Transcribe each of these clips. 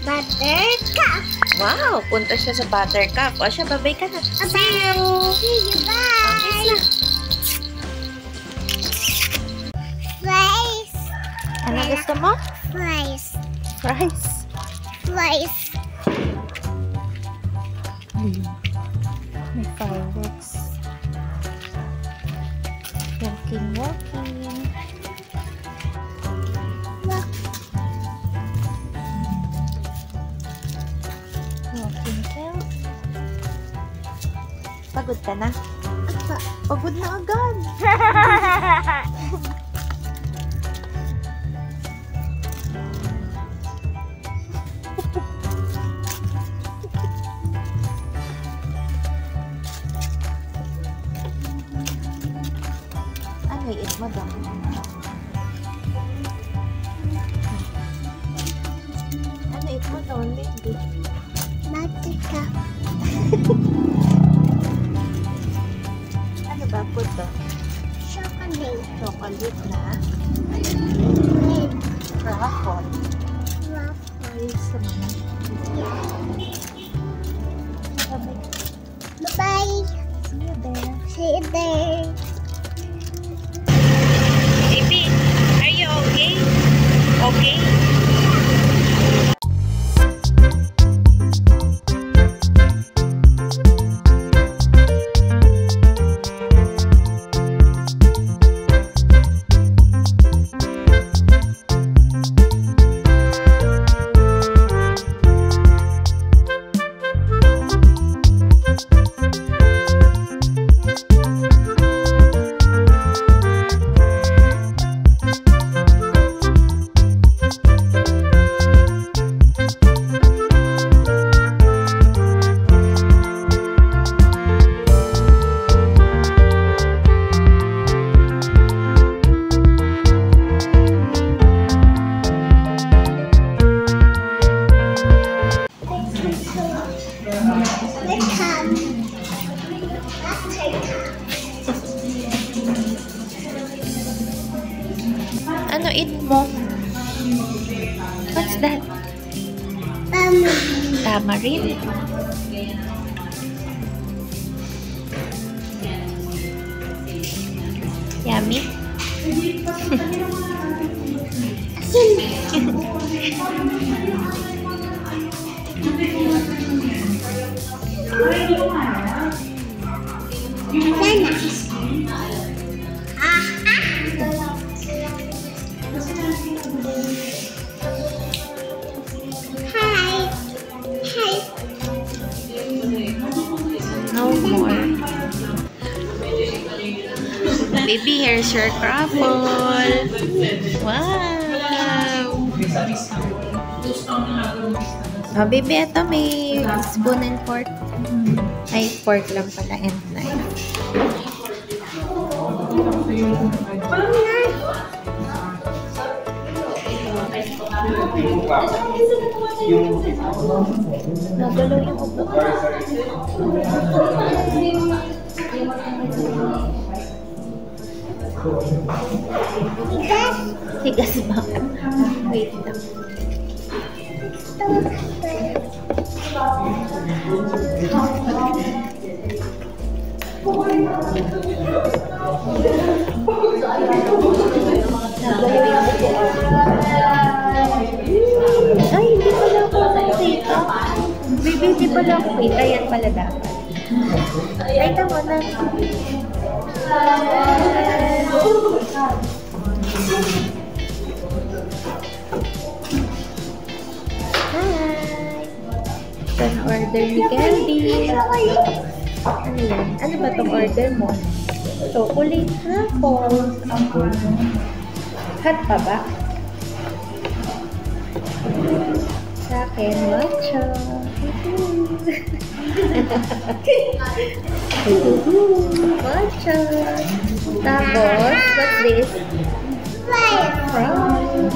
Buttercup. Wow, punta siya sa Buttercup. O siya, babay ka na. See you. See you. Bye. Fries. Ano gusto mo? Fries. Fries. Fries. May fireworks. Walking. Walking ka. Pagod ka na? Pagod na agad. Ano i-eat mo daw? Ano i-eat mo daw, baby? Buttercup. Ano ba po to? Chocolate. Chocolate na? Red. Truffle. Waffles. Bye-bye. Bye-bye. See you there. See you there. Baby, are you okay? Okay? Ano eat mo? What's that? Tamarind. Yummy. No more. Baby, here's your truffle. Wow. Oh, baby, ito may spoon and fork. Ay, fork lang pala and knife. Nagalaw yung upo. Tigas ba? Wait lang. Ay, hindi pala ako dito. Baby, hindi pala ako wait. Ayan pala dapat. Wait mo na. Hi! Ito na order ni Kelby. Ano yan? Ano ba itong order mo? Chocolate truffle. Hot pa ba? Sa akin, matcha. Matcha. Tapos, what's this? Fries.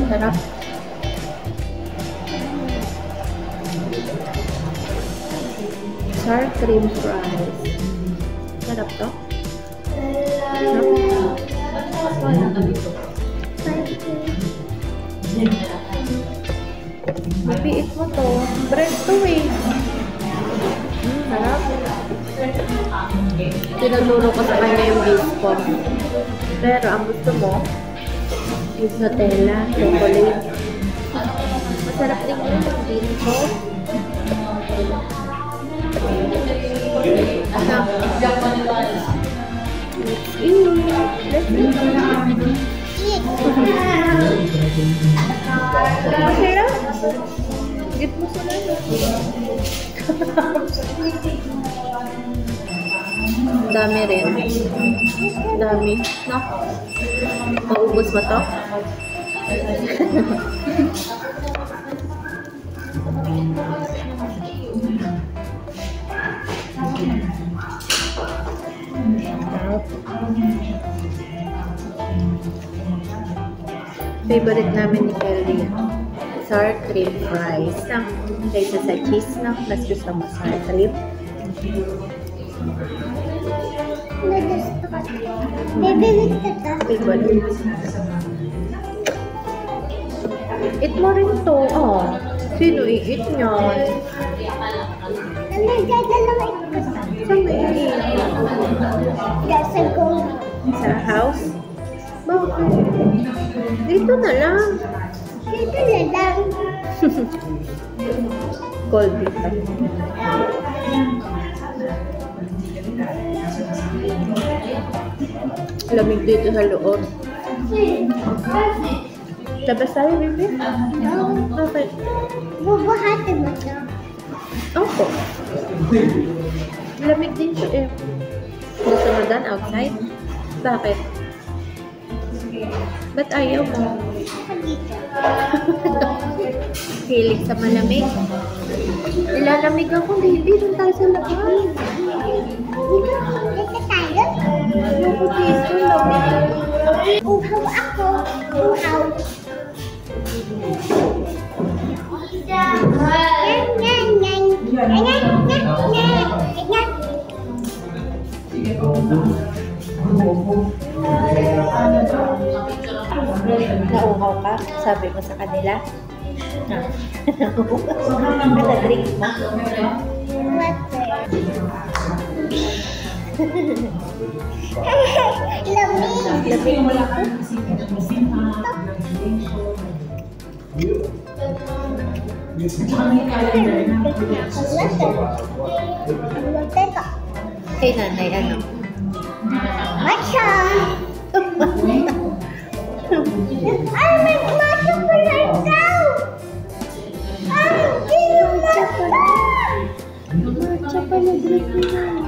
Sarap. cream fries. Sarap to? Mapiit mo to. Bread to eh. Sarap. Tinuturo ko sa kanya yung base ko. Pero ang gusto mo is Nutella, chocolate. Masarap din yun ang base ko. Masarap. Git mo sila. Dami rin. Dami. No? Maubos mo to? Favorite namin ni Kelly sour cream fries. Kaysa sa cheese na, mas gusto mo sour cream. Bibili ka ta. Favorite. Eat mo rin to. Oh. Sino i-eat nyan? Nagdadala ito. Saan may i-eat? Sa gold. Sa house? Bakit? Dito na lang. Dito na lang. Cold dito. Lamig dito sa loob. Labas tayo, baby? Oo. Bakit? Bubuhatin mo ito. Opo. Lamig dito eh. Gusto mo done outside? Bakit? Ba't ayaw mo? Dito. Hilig sa malamig. Nilalamig ako, baby. Doon tayo sa labas. Dito tayo. Ayoko dito, lamig. Uhaw ako. Uhaw. Yan, yan, yan. Yan, yan, yan, yan. Yan. Nauhaw ka? Sabi mo sa kanila? Ano drink mo? Lamig. Lamig mo ako? Teka. Kay nanay, ano? Matcha. Ay, may matcha pala ikaw. Ay, hindi yung matcha. Matcha pala drink mo nanay.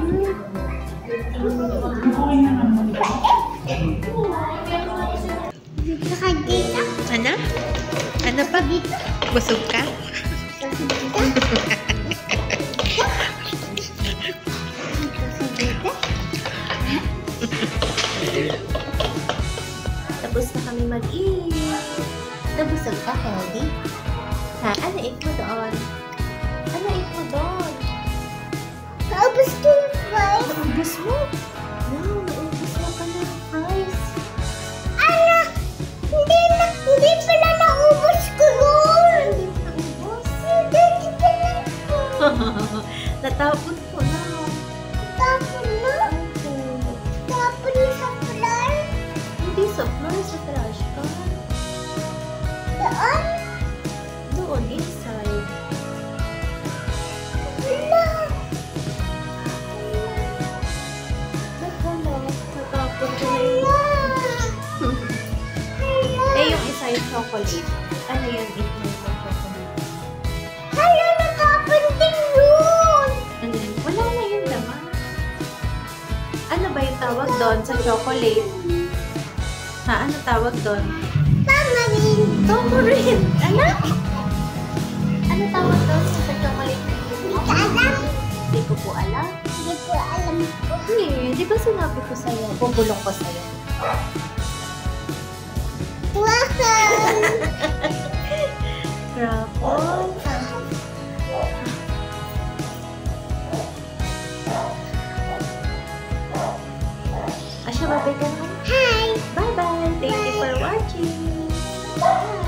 Dito ka dito. Ano? Ano pa? Busog ka? Tapos na kami mag-eat. Nabusog ka, Kelly? Ha? Ano eat mo doon? Ano eat mo doon? Naubos ko yung fries. Naubos mo? Wow, naubos mo pa ng fries. Ala, hindi pala naubos ko yun. Naubos? Hindi pala ko. Natapon ko na. Tapon na. Tapon na sa floor. Hindi sa floor, sa trash can. Doon. Doon, inside. Ala. Ba't wala? Natapon ko na yun. Ala. Eh, yung isa yung chocolate. Ano yan? Eat mo yung chocolate. Hala, natapon din yun. Ano yan? Wala na yun naman. Ano ba yung tawag doon sa chocolate? Ha? Ano tawag doon? Tama rin. Tamarind! Ano? Ano tawag doon sa chocolate? Hindi ka alam. Hindi ko po alam. Hindi ko alam ko. Di ba sinabi ko sa'yo? Bubulong ko sa'yo. Waffle. Crapple. Asya, babay ka naman. Hi! Bye-bye. Thank you for watching. Bye!